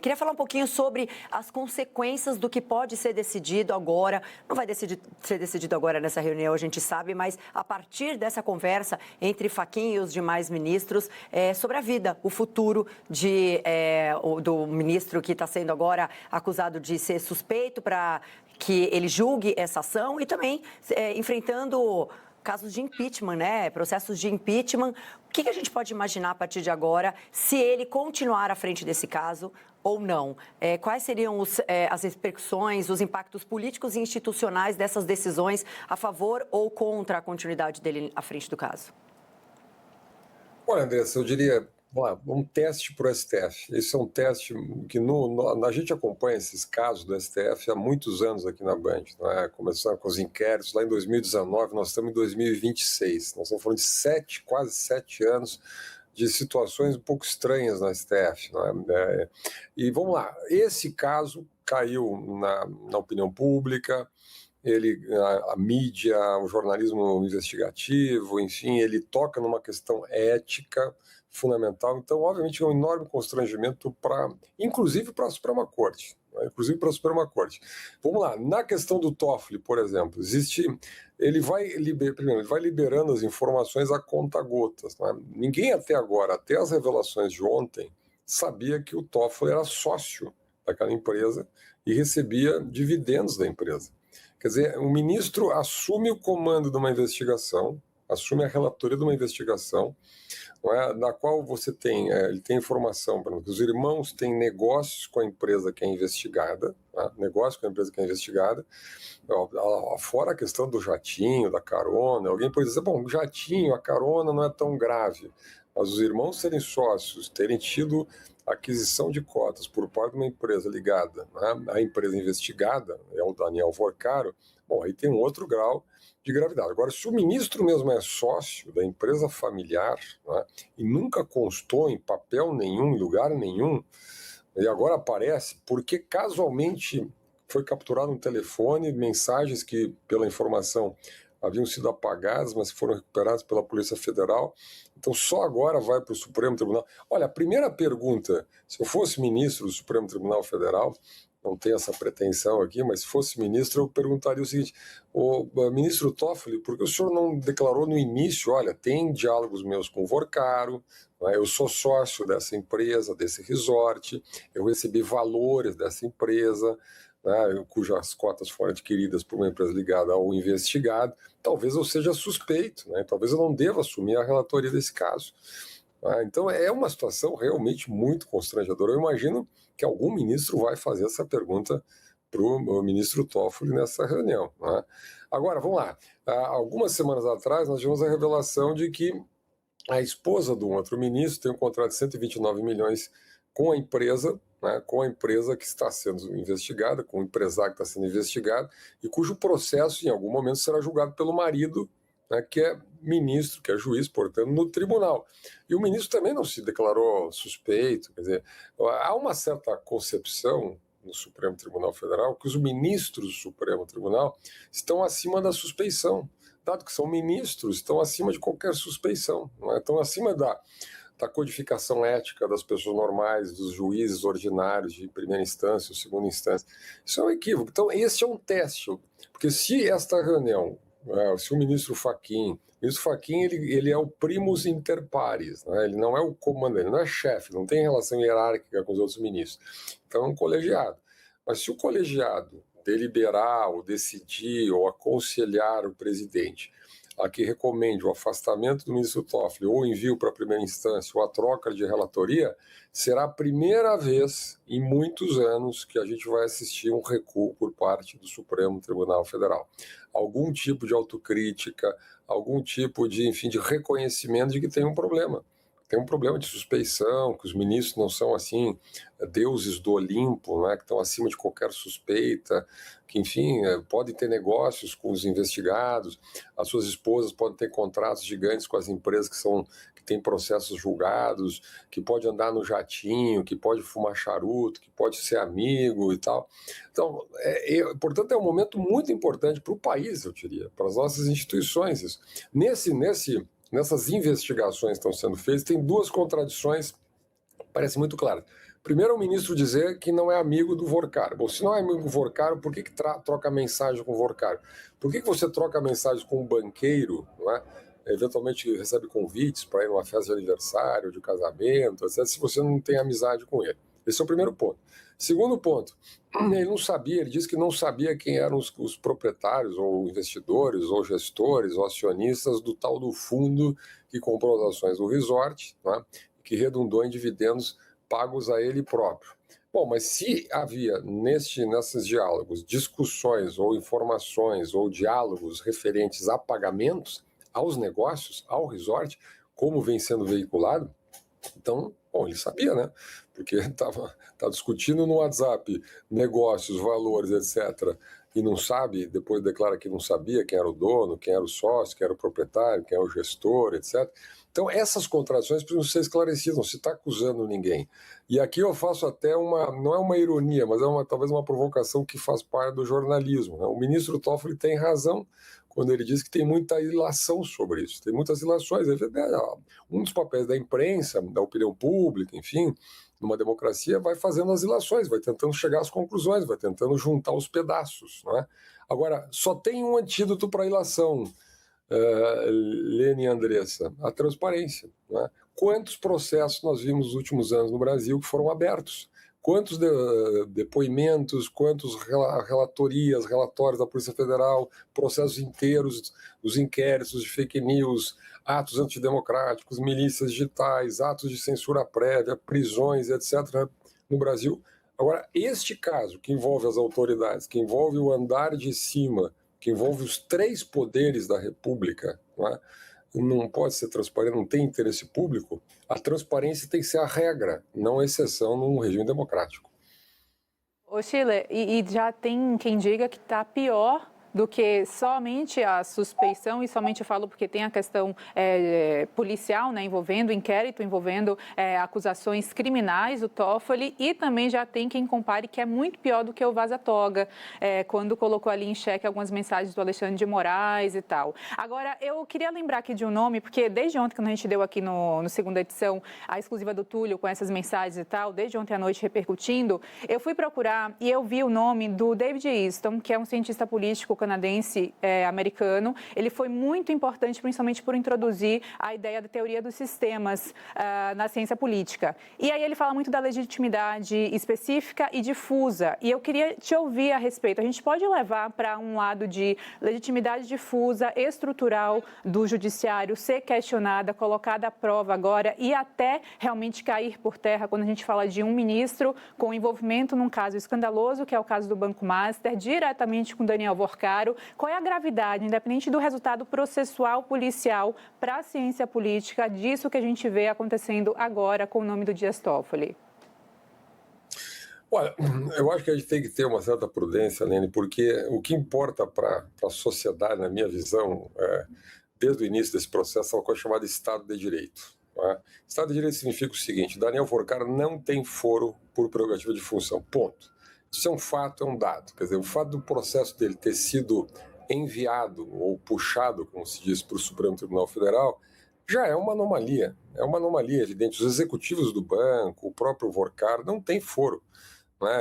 Queria falar um pouquinho sobre as consequências do que pode ser decidido agora. Não vai ser decidido agora nessa reunião, a gente sabe, mas a partir dessa conversa entre Fachin e os demais ministros sobre a vida, o futuro do ministro que está sendo agora acusado de ser suspeito para que ele julgue essa ação e também enfrentando casos de impeachment, né? Processos de impeachment. O que a gente pode imaginar a partir de agora se ele continuar à frente desse caso ou não? Quais seriam as repercussões, os impactos políticos e institucionais dessas decisões a favor ou contra a continuidade dele à frente do caso? Olha, Andressa, eu diria, um teste para o STF. Esse é um teste que a gente acompanha esses casos do STF há muitos anos aqui na Band, né? Começando com os inquéritos lá em 2019, nós estamos em 2026. Nós estamos falando de quase 7 anos de situações um pouco estranhas no STF. Né? E vamos lá, esse caso caiu na opinião pública, a mídia, o jornalismo investigativo, enfim, ele toca numa questão ética fundamental. Então, obviamente, é um enorme constrangimento inclusive para a Suprema Corte. Né? Inclusive para a Suprema Corte. Vamos lá, na questão do Toffoli, por exemplo, ele vai liberando as informações a conta-gotas. Né? Ninguém até agora, até as revelações de ontem, sabia que o Toffoli era sócio daquela empresa e recebia dividendos da empresa. Quer dizer, o ministro assume o comando de uma investigação, assume a relatoria de uma investigação, não é, na qual ele tem informação, por exemplo, que os irmãos têm negócios com a empresa que é investigada, né, fora a questão do jatinho, da carona. Alguém pode dizer, bom, o jatinho, a carona não é tão grave, mas os irmãos serem sócios, terem tido aquisição de cotas por parte de uma empresa ligada, né, à empresa investigada, é o Daniel Vorcaro, bom, aí tem um outro grau de gravidade. Agora, se o ministro mesmo é sócio da empresa familiar, né, e nunca constou em papel nenhum, em lugar nenhum, e agora aparece porque casualmente foi capturado um telefone, mensagens que, pela informação, haviam sido apagadas, mas foram recuperadas pela Polícia Federal. Então, só agora vai para o Supremo Tribunal. Olha, a primeira pergunta, se eu fosse ministro do Supremo Tribunal Federal, não tenho essa pretensão aqui, mas se fosse ministro, eu perguntaria o seguinte: ministro Toffoli, por que o senhor não declarou no início, olha, tem diálogos meus com o Vorcaro, né, eu sou sócio dessa empresa, desse resort, eu recebi valores dessa empresa, né, cujas cotas foram adquiridas por uma empresa ligada ao investigado, talvez eu seja suspeito, né, talvez eu não deva assumir a relatoria desse caso. Então é uma situação realmente muito constrangedora. Eu imagino que algum ministro vai fazer essa pergunta para o ministro Toffoli nessa reunião. Né? Agora, vamos lá. Algumas semanas atrás, nós tivemos a revelação de que a esposa de um outro ministro tem um contrato de 129 milhões com a empresa, né, com a empresa que está sendo investigada, com o empresário que está sendo investigado, e cujo processo, em algum momento, será julgado pelo marido, né, que é ministro, que é juiz, portanto, no tribunal. E o ministro também não se declarou suspeito. Quer dizer, há uma certa concepção no Supremo Tribunal Federal que os ministros do Supremo Tribunal estão acima da suspeição. Dado que são ministros, estão acima de qualquer suspeição, não é? Estão acima da codificação ética das pessoas normais, dos juízes ordinários de primeira instância ou segunda instância. Isso é um equívoco. Então, esse é um teste, porque se esta reunião, se o ministro Fachin, ele é o primus inter pares, né? Ele não é o comandante, ele não é chefe, não tem relação hierárquica com os outros ministros. Então é um colegiado. Mas se o colegiado deliberar ou decidir ou aconselhar o presidente a que recomende o afastamento do ministro Toffoli ou o envio para a primeira instância ou a troca de relatoria, será a primeira vez em muitos anos que a gente vai assistir um recuo por parte do Supremo Tribunal Federal. Algum tipo de autocrítica, algum tipo de, enfim, de reconhecimento de que tem um problema. Tem um problema de suspeição, que os ministros não são, assim, deuses do Olimpo, né, que estão acima de qualquer suspeita, que, enfim, podem ter negócios com os investigados, as suas esposas podem ter contratos gigantes com as empresas que têm processos julgados, que pode andar no jatinho, que pode fumar charuto, que pode ser amigo e tal. Então, portanto, é um momento muito importante para o país, eu diria, para as nossas instituições. Isso. Nessas investigações que estão sendo feitas, tem duas contradições, parecem muito claras. Primeiro, o ministro dizer que não é amigo do Vorcaro. Bom, se não é amigo do Vorcaro, por que troca mensagem com o Vorcaro? Por que você troca mensagem com um banqueiro, não é? Eventualmente recebe convites para ir numa festa de aniversário, de casamento, etc., se você não tem amizade com ele? Esse é o primeiro ponto. Segundo ponto, ele não sabia, ele disse que não sabia quem eram os proprietários, ou investidores, ou gestores, ou acionistas do tal do fundo que comprou as ações do resort, não é? Que redundou em dividendos pagos a ele próprio. Bom, mas se havia nesses diálogos discussões ou informações ou diálogos referentes a pagamentos, aos negócios, ao resort, como vem sendo veiculado, então, bom, ele sabia, né? Porque estava discutindo no WhatsApp negócios, valores, etc., e não sabe, depois declara que não sabia quem era o dono, quem era o sócio, quem era o proprietário, quem era o gestor, etc. Então, essas contradições precisam ser esclarecidas, não se está acusando ninguém. E aqui eu faço até não é uma ironia, mas talvez uma provocação que faz parte do jornalismo, né? O ministro Toffoli tem razão quando ele diz que tem muita ilação sobre isso, tem muitas ilações. Um dos papéis da imprensa, da opinião pública, enfim, numa democracia, vai fazendo as ilações, vai tentando chegar às conclusões, vai tentando juntar os pedaços, não é? Agora, só tem um antídoto para a ilação, Lene e Andressa: a transparência, não é? Quantos processos nós vimos nos últimos anos no Brasil que foram abertos? Quantos depoimentos, quantos relatorias, relatórios da Polícia Federal, processos inteiros, os inquéritos de fake news, atos antidemocráticos, milícias digitais, atos de censura prévia, prisões, etc., no Brasil. Agora, este caso, que envolve as autoridades, que envolve o andar de cima, que envolve os três poderes da República, não pode ser transparente, não tem interesse público. A transparência tem que ser a regra, não a exceção num regime democrático. Ô Chile, e já tem quem diga que está pior do que somente a suspeição, e somente eu falo porque tem a questão policial, né, envolvendo inquérito, envolvendo acusações criminais, o Toffoli, e também já tem quem compare que é muito pior do que o Vaza Toga, quando colocou ali em xeque algumas mensagens do Alexandre de Moraes e tal. Agora, eu queria lembrar aqui de um nome, porque desde ontem, quando a gente deu aqui no segunda edição, a exclusiva do Túlio com essas mensagens e tal, desde ontem à noite repercutindo, eu fui procurar e eu vi o nome do David Easton, que é um cientista político canadense americano. Ele foi muito importante, principalmente por introduzir a ideia da teoria dos sistemas na ciência política. E aí ele fala muito da legitimidade específica e difusa. E eu queria te ouvir a respeito. A gente pode levar para um lado de legitimidade difusa, estrutural do judiciário ser questionada, colocada à prova agora e até realmente cair por terra quando a gente fala de um ministro com envolvimento num caso escandaloso, que é o caso do Banco Master, diretamente com Daniel Vorcaro. Qual é a gravidade, independente do resultado processual policial, para a ciência política disso que a gente vê acontecendo agora com o nome do Dias Toffoli? Olha, eu acho que a gente tem que ter uma certa prudência, Lene, porque o que importa para a sociedade, na minha visão, desde o início desse processo, é uma coisa chamada Estado de Direito. Estado de Direito significa o seguinte: Daniel Vorcaro não tem foro por prerrogativa de função, ponto. Isso é um fato, é um dado. Quer dizer, o fato do processo dele ter sido enviado ou puxado, como se diz, para o Supremo Tribunal Federal, já é uma anomalia. É uma anomalia evidente. Os executivos do banco, o próprio Vorcaro, não tem foro.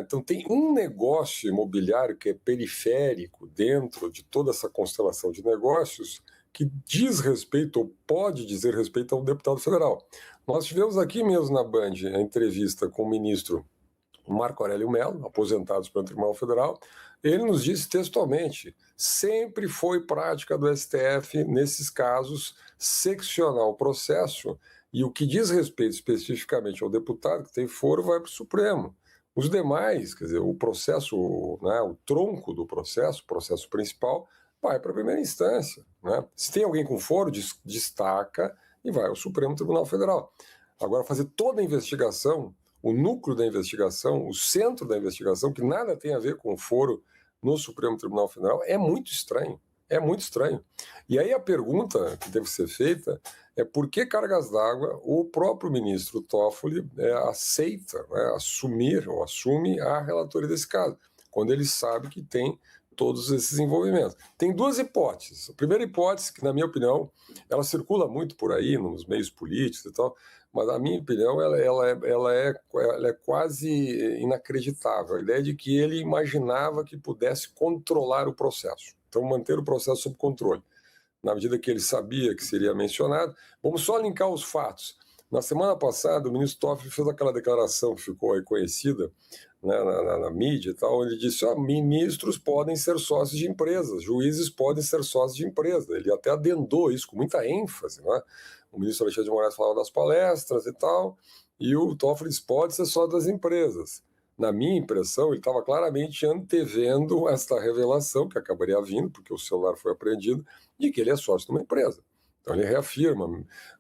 Então tem um negócio imobiliário que é periférico dentro de toda essa constelação de negócios que diz respeito ou pode dizer respeito ao deputado federal. Nós tivemos aqui mesmo na Band a entrevista com o ministro Marco Aurélio Mello, aposentado pelo Tribunal Federal. Ele nos disse textualmente: sempre foi prática do STF, nesses casos, seccionar o processo, e o que diz respeito especificamente ao deputado que tem foro vai para o Supremo. Os demais, quer dizer, o processo, o tronco do processo, o processo principal, vai para a primeira instância. Se tem alguém com foro, destaca e vai ao Supremo Tribunal Federal. Agora, fazer toda a investigação, o núcleo da investigação, o centro da investigação, que nada tem a ver com o foro no Supremo Tribunal Federal, é muito estranho. É muito estranho. E aí a pergunta que deve ser feita é por que cargas d'água o próprio ministro Toffoli aceita assumir ou assume a relatoria desse caso, quando ele sabe que tem todos esses envolvimentos. Tem duas hipóteses. A primeira hipótese, que na minha opinião, ela circula muito por aí, nos meios políticos e tal, mas a minha opinião ela é quase inacreditável. A ideia de que ele imaginava que pudesse controlar o processo, então manter o processo sob controle, na medida que ele sabia que seria mencionado. Vamos só linkar os fatos. Na semana passada, o ministro Toffoli fez aquela declaração que ficou aí conhecida, né, na mídia e tal. Ele disse: ministros podem ser sócios de empresas, juízes podem ser sócios de empresas. Ele até adendou isso com muita ênfase, né? O ministro Alexandre de Moraes falava das palestras e tal, e o Toffoli disse: pode ser sócio das empresas. Na minha impressão, ele estava claramente antevendo esta revelação, que acabaria vindo, porque o celular foi apreendido, de que ele é sócio de uma empresa. Então ele reafirma,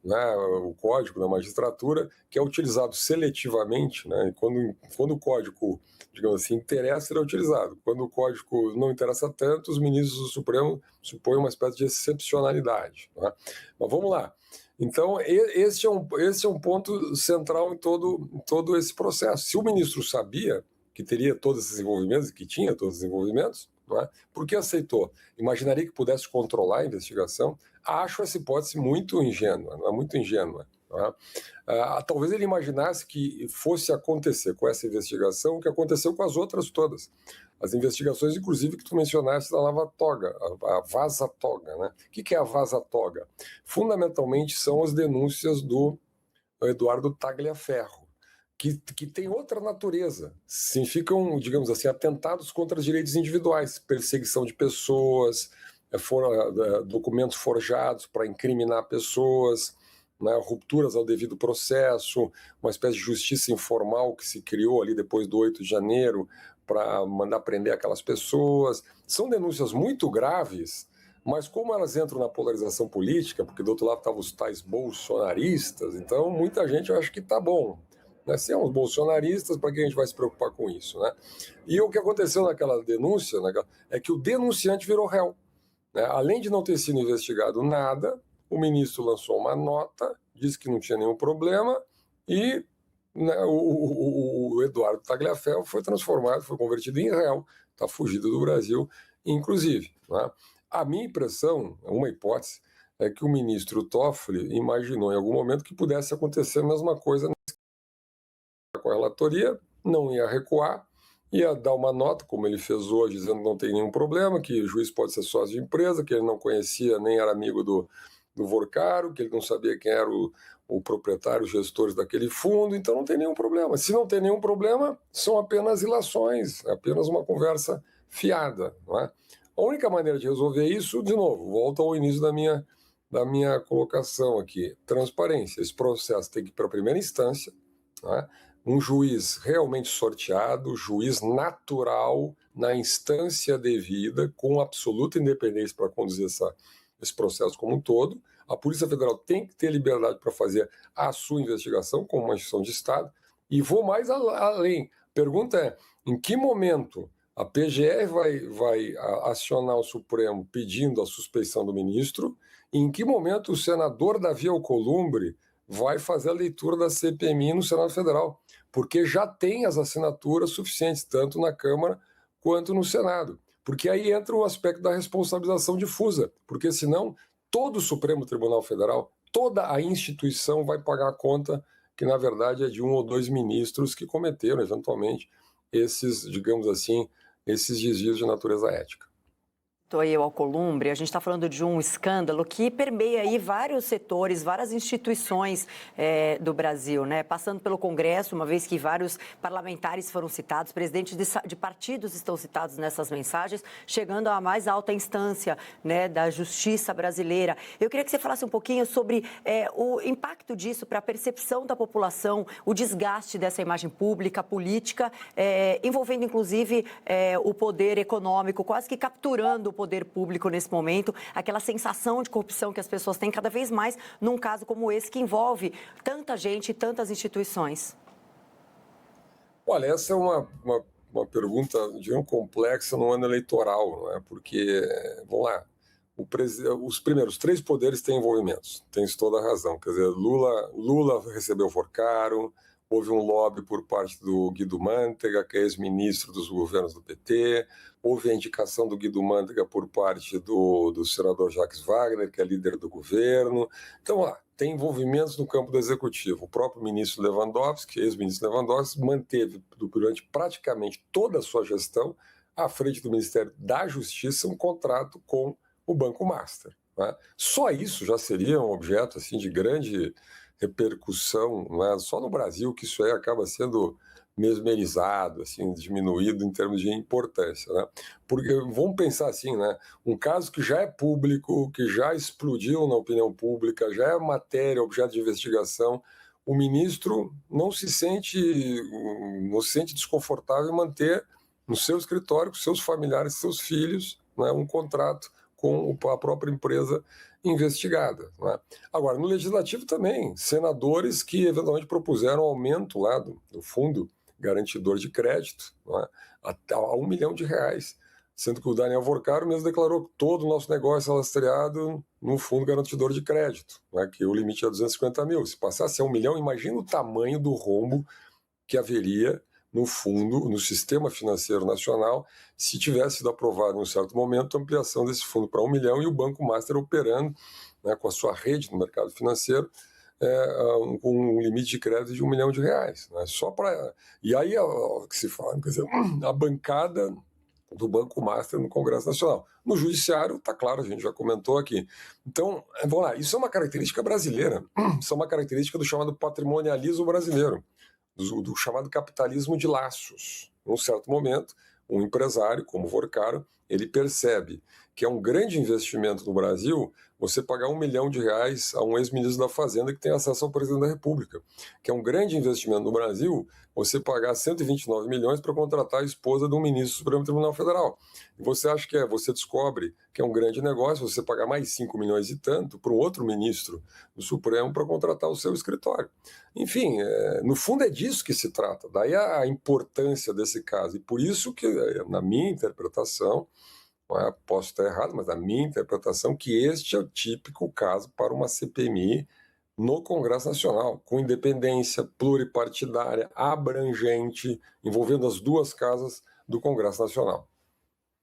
né, o código da magistratura, que é utilizado seletivamente, né, e quando o código, digamos assim, interessa, ele é utilizado. Quando o código não interessa tanto, os ministros do Supremo supõem uma espécie de excepcionalidade. Né? Mas vamos lá. Então, esse é um ponto central em todo esse processo. Se o ministro sabia que teria todos esses envolvimentos, que tinha todos os envolvimentos, não é? Por que aceitou? Imaginaria que pudesse controlar a investigação? Acho essa hipótese muito ingênua, não é? Muito ingênua. Não é? Talvez ele imaginasse que fosse acontecer com essa investigação o que aconteceu com as outras todas. As investigações, inclusive, que tu mencionaste da Lava Toga, a Vaza Toga. Né? O que é a Vaza Toga? Fundamentalmente são as denúncias do Eduardo Tagliaferro, que tem outra natureza. Significam, digamos assim, atentados contra os direitos individuais, perseguição de pessoas, documentos forjados para incriminar pessoas, né, rupturas ao devido processo, uma espécie de justiça informal que se criou ali depois do 8 de janeiro para mandar prender aquelas pessoas. São denúncias muito graves, mas como elas entram na polarização política, porque do outro lado estavam os tais bolsonaristas, então muita gente acha que está bom. Né? Se é uns bolsonaristas, para que a gente vai se preocupar com isso? Né? E o que aconteceu naquela denúncia é que o denunciante virou réu. Né? Além de não ter sido investigado nada, o ministro lançou uma nota, disse que não tinha nenhum problema e, né, o Eduardo Tagliaferro foi transformado, foi convertido em réu, está fugido do Brasil, inclusive. Né? A minha impressão, uma hipótese, é que o ministro Toffoli imaginou em algum momento que pudesse acontecer a mesma coisa com a relatoria, não ia recuar, ia dar uma nota, como ele fez hoje, dizendo que não tem nenhum problema, que o juiz pode ser sócio de empresa, que ele não conhecia nem era amigo do Vorcaro, que ele não sabia quem era o proprietário, os gestores daquele fundo, então não tem nenhum problema. Se não tem nenhum problema, são apenas ilações, é apenas uma conversa fiada. Não é? A única maneira de resolver isso, de novo, volta ao início da minha colocação aqui, transparência. Esse processo tem que ir para a primeira instância, não é? Um juiz realmente sorteado, juiz natural, na instância devida, com absoluta independência para conduzir esse processo como um todo. A Polícia Federal tem que ter liberdade para fazer a sua investigação como uma instituição de Estado. E vou mais além. Pergunta é, em que momento a PGR vai acionar o Supremo pedindo a suspeição do ministro? E em que momento o senador Davi Alcolumbre vai fazer a leitura da CPMI no Senado Federal? Porque já tem as assinaturas suficientes, tanto na Câmara quanto no Senado. Porque aí entra o aspecto da responsabilização difusa, porque senão todo o Supremo Tribunal Federal, toda a instituição vai pagar a conta que, na verdade, é de 1 ou 2 ministros que cometeram, eventualmente, esses, digamos assim, esses desvios de natureza ética. Aí o Alcolumbre, a gente está falando de um escândalo que permeia aí vários setores, várias instituições do Brasil, né? Passando pelo Congresso, uma vez que vários parlamentares foram citados, presidentes de partidos estão citados nessas mensagens, chegando à mais alta instância, né, da justiça brasileira. Eu queria que você falasse um pouquinho sobre o impacto disso para a percepção da população, o desgaste dessa imagem pública, política, envolvendo inclusive o poder econômico, quase que capturando o poder público nesse momento, aquela sensação de corrupção que as pessoas têm cada vez mais num caso como esse que envolve tanta gente e tantas instituições. Olha, essa é uma pergunta, digamos, complexa no ano eleitoral, não é? Porque, vamos lá, os primeiros 3 poderes têm envolvimentos, tem toda a razão. Quer dizer, Lula recebeu Vorcaro, houve um lobby por parte do Guido Mantega, que é ex-ministro dos governos do PT, houve a indicação do Guido Mantega por parte do senador Jacques Wagner, que é líder do governo. Então, tem envolvimentos no campo do executivo. O próprio ministro Lewandowski, ex-ministro Lewandowski, manteve durante praticamente toda a sua gestão, à frente do Ministério da Justiça, um contrato com o Banco Master. Né? Só isso já seria um objeto assim, de grande repercussão, né? Só no Brasil que isso aí acaba sendo mesmerizado, assim, diminuído em termos de importância, né? Porque vamos pensar assim, né? Um caso que já é público, que já explodiu na opinião pública, já é matéria, objeto de investigação, o ministro não se sente desconfortável em manter no seu escritório, com seus familiares, seus filhos, né, um contrato com a própria empresa investigada. Né? Agora, no Legislativo também, senadores que eventualmente propuseram aumento lá do fundo garantidor de crédito, né, a R$1 milhão, sendo que o Daniel Vorcaro mesmo declarou que todo o nosso negócio é lastreado no fundo garantidor de crédito, né, que o limite é 250 mil. Se passasse a 1 milhão, imagina o tamanho do rombo que haveria no fundo, no sistema financeiro nacional, se tivesse sido aprovado em um certo momento a ampliação desse fundo para 1 milhão e o Banco Master operando, né, com a sua rede no mercado financeiro, com um limite de crédito de R$1 milhão. Né, só para... E aí, o que se fala, quer dizer, a bancada do Banco Master no Congresso Nacional. No Judiciário, está claro, a gente já comentou aqui. Então, vamos lá, isso é uma característica brasileira, isso é uma característica do chamado patrimonialismo brasileiro, do chamado capitalismo de laços. Num certo momento, um empresário, como Vorcaro, ele percebe que é um grande investimento no Brasil você pagar R$1 milhão a um ex-ministro da Fazenda que tem acesso ao presidente da República. Que é um grande investimento no Brasil você pagar 129 milhões para contratar a esposa de um ministro do Supremo Tribunal Federal. E você acha que você descobre que é um grande negócio você pagar mais 5 milhões e tanto para um outro ministro do Supremo para contratar o seu escritório. Enfim, no fundo é disso que se trata. Daí a importância desse caso. E por isso que, na minha interpretação, posso estar errado, mas a minha interpretação é que este é o típico caso para uma CPMI no Congresso Nacional, com independência, pluripartidária, abrangente, envolvendo as duas casas do Congresso Nacional.